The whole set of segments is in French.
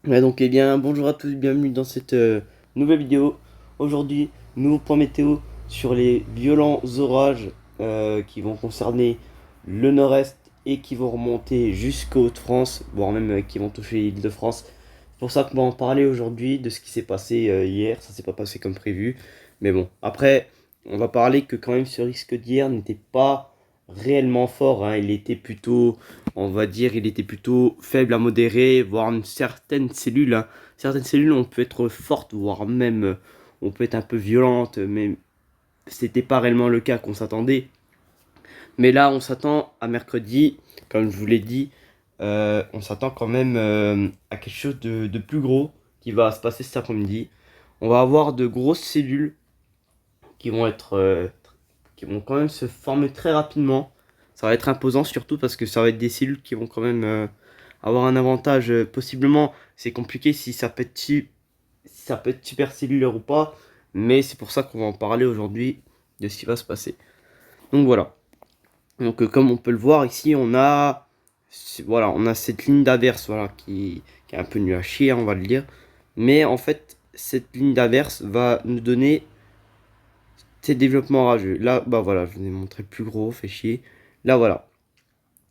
Ouais, donc, eh bien, bonjour à tous, bienvenue dans cette nouvelle vidéo. Aujourd'hui, nouveau point météo sur les violents orages qui vont concerner le nord-est et qui vont remonter jusqu'aux Hauts-de-France, voire même qui vont toucher l'Île-de-France. C'est pour ça qu'on va en parler aujourd'hui de ce qui s'est passé hier. Ça s'est pas passé comme prévu. Mais bon, après, on va parler que quand même ce risque d'hier n'était pas réellement fort, hein. Il était plutôt, on va dire, il était plutôt faible à modéré, voire certaines cellules, hein. Certaines cellules, on peut être fortes, voire même on peut être un peu violente, mais c'était pas réellement le cas qu'on s'attendait. Mais là, on s'attend à mercredi, comme je vous l'ai dit, on s'attend quand même à quelque chose de plus gros qui va se passer cet après-midi. On va avoir de grosses cellules qui vont être, qui vont quand même se former très rapidement. Ça va être imposant surtout parce que ça va être des cellules qui vont quand même avoir un avantage. Possiblement, c'est compliqué si ça peut être, si ça peut être super cellulaire ou pas. Mais c'est pour ça qu'on va en parler aujourd'hui de ce qui va se passer. Donc voilà. Donc comme on peut le voir ici, voilà, on a cette ligne d'averse voilà, qui est un peu nulle à chier, on va le dire. Mais en fait, cette ligne d'averse va nous donner ces développements orageux. Là, bah voilà, je vous ai montré plus gros, fait chier. Là, voilà.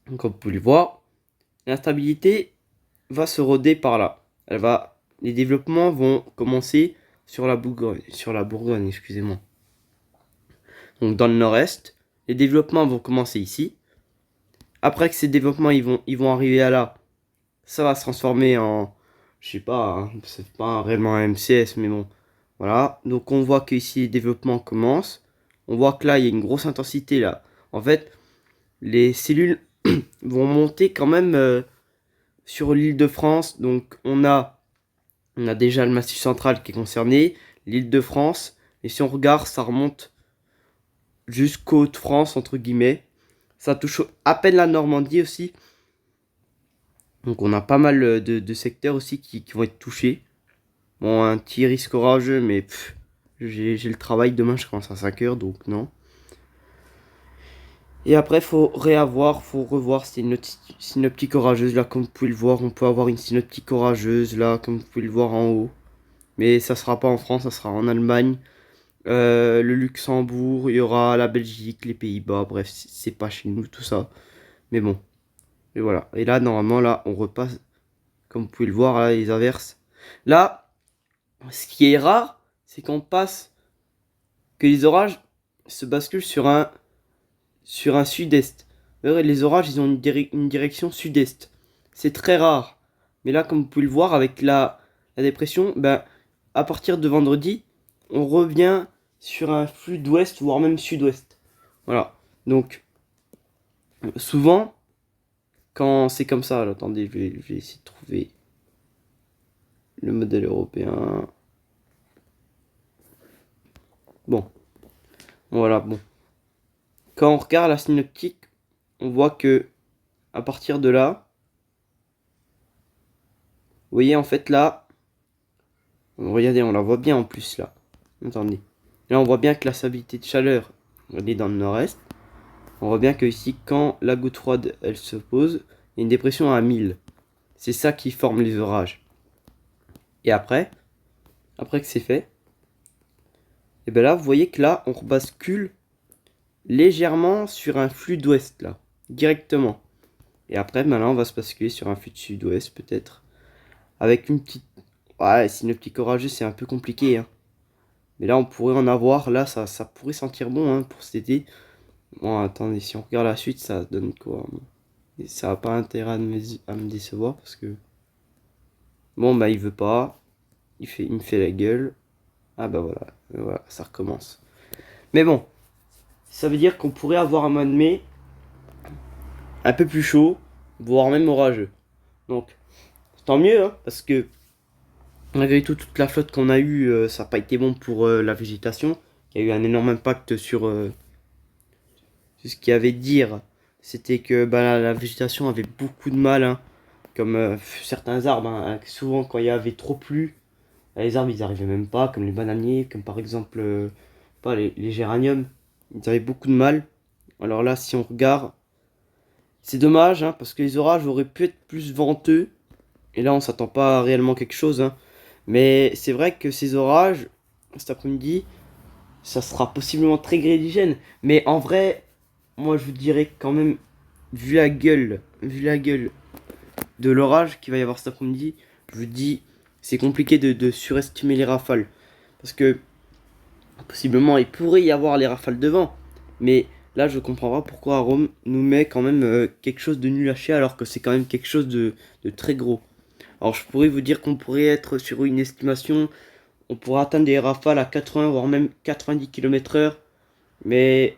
Donc, comme vous pouvez le voir, l'instabilité va se roder par là. Les développements vont commencer sur la Bourgogne, excusez-moi. Donc, dans le nord-est, les développements vont commencer ici. Après que ces développements, ils vont arriver à là, ça va se transformer en, je sais pas, hein, c'est pas réellement un MCS, mais bon, voilà. Donc, on voit qu'ici, les développements commencent. On voit que là, il y a une grosse intensité là. En fait, les cellules vont monter quand même sur l'île de France. Donc on a déjà le massif central qui est concerné, l'île de France. Et si on regarde, ça remonte jusqu'aux Hauts-de-France, entre guillemets. Ça touche à peine la Normandie aussi. Donc on a pas mal de secteurs aussi qui vont être touchés. Bon, un petit risque orageux, mais j'ai le travail demain, je commence à 5h, donc non. Et après, faut revoir synoptique orageuse. Là, comme vous pouvez le voir, on peut avoir une synoptique orageuse, là, comme vous pouvez le voir en haut. Mais ça sera pas en France, ça sera en Allemagne, le Luxembourg, il y aura la Belgique, les Pays-Bas, bref, c'est pas chez nous tout ça. Mais bon, et voilà. Et là, normalement, là, on repasse, comme vous pouvez le voir, là, les averses. Là, ce qui est rare, c'est qu'on passe, que les orages se basculent sur un sud-est. Les orages, ils ont une direction sud-est. C'est très rare. Mais là, comme vous pouvez le voir, avec la dépression, ben, à partir de vendredi, on revient sur un flux d'ouest, voire même sud-ouest. Voilà. Donc, souvent, quand c'est comme ça, alors, attendez, je vais essayer de trouver le modèle européen. Bon, voilà, bon. Quand on regarde la synoptique, on voit que à partir de là, vous voyez en fait là, regardez, on la voit bien en plus là. Attendez. Là, on voit bien que la stabilité de chaleur, elle est dans le nord-est. On voit bien que ici, quand la goutte froide, elle se pose, il y a une dépression à 1000. C'est ça qui forme les orages. Et après que c'est fait, et bien là, vous voyez que là, on rebascule légèrement sur un flux d'ouest là, directement. Et après, maintenant, on va se basculer sur un flux de sud-ouest peut-être. Avec une petite... Ouais, synoptique orageuse, c'est un peu compliqué, hein. Mais là, on pourrait en avoir. Là, ça pourrait sentir bon, hein, pour cet été. Bon, attendez, si on regarde la suite, ça donne quoi? Et ça n'a pas intérêt à me décevoir parce que... Bon, bah, il veut pas. Il me fait la gueule. Ah, bah voilà. Voilà, ça recommence. Mais bon, ça veut dire qu'on pourrait avoir un mois de mai un peu plus chaud, voire même orageux. Donc, tant mieux, hein, parce que malgré tout, toute la flotte qu'on a eue, ça n'a pas été bon pour la végétation, qui a eu un énorme impact sur ce qu'il y avait de dire. C'était que bah, la végétation avait beaucoup de mal, hein, comme certains arbres, hein. Souvent, quand il y avait trop plu, les arbres ils arrivaient même pas, comme les bananiers, comme par exemple pas les géraniums, ils avaient beaucoup de mal. Alors là, si on regarde, c'est dommage, hein, parce que les orages auraient pu être plus venteux Et là, on s'attend pas à réellement quelque chose, hein. Mais c'est vrai que ces orages, cet après-midi, ça sera possiblement très grêligène. Mais en vrai, moi, je vous dirais quand même, vu la gueule de l'orage qu'il va y avoir cet après-midi, je vous dis, c'est compliqué de surestimer les rafales. Parce que, possiblement, il pourrait y avoir les rafales de vent. Mais là, je comprends pas pourquoi Rome nous met quand même quelque chose de nul à chier, alors que c'est quand même quelque chose de très gros. Alors, je pourrais vous dire qu'on pourrait être sur une estimation, on pourrait atteindre des rafales à 80 voire même 90 km/h. Mais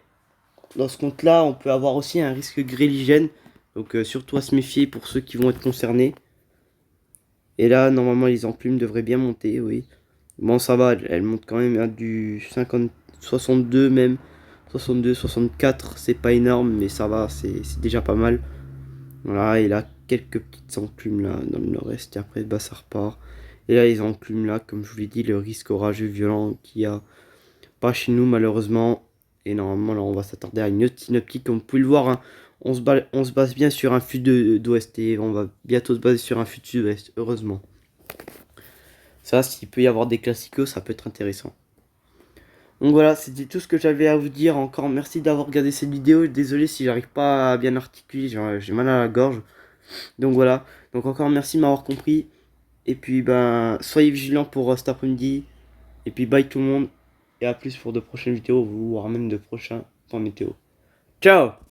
dans ce compte-là, on peut avoir aussi un risque grêligène. Donc surtout à se méfier pour ceux qui vont être concernés. Et là, normalement, les enclumes devraient bien monter, oui. Bon, ça va, elles montent quand même à du 50, 62 même. 62, 64, c'est pas énorme, mais ça va, c'est déjà pas mal. Voilà, et là, quelques petites enclumes là, dans le nord-est, et après, bah, ça repart. Et là, les enclumes là, comme je vous l'ai dit, le risque orageux violent qu'il y a pas chez nous, malheureusement. Et normalement, là, on va s'attarder à une autre synoptique. Comme vous pouvez le voir, hein, on se base bien sur un fut d'ouest et on va bientôt se baser sur un fut sud-ouest, heureusement. Ça, s'il peut y avoir des classicos, ça peut être intéressant. Donc voilà, c'était tout ce que j'avais à vous dire. Encore merci d'avoir regardé cette vidéo. Désolé si j'arrive pas à bien articuler, j'ai mal à la gorge. Donc voilà, donc encore merci de m'avoir compris. Et puis ben, soyez vigilants pour cet après-midi. Et puis bye tout le monde. Et à plus pour de prochaines vidéos, voire même de prochains points météo. Ciao!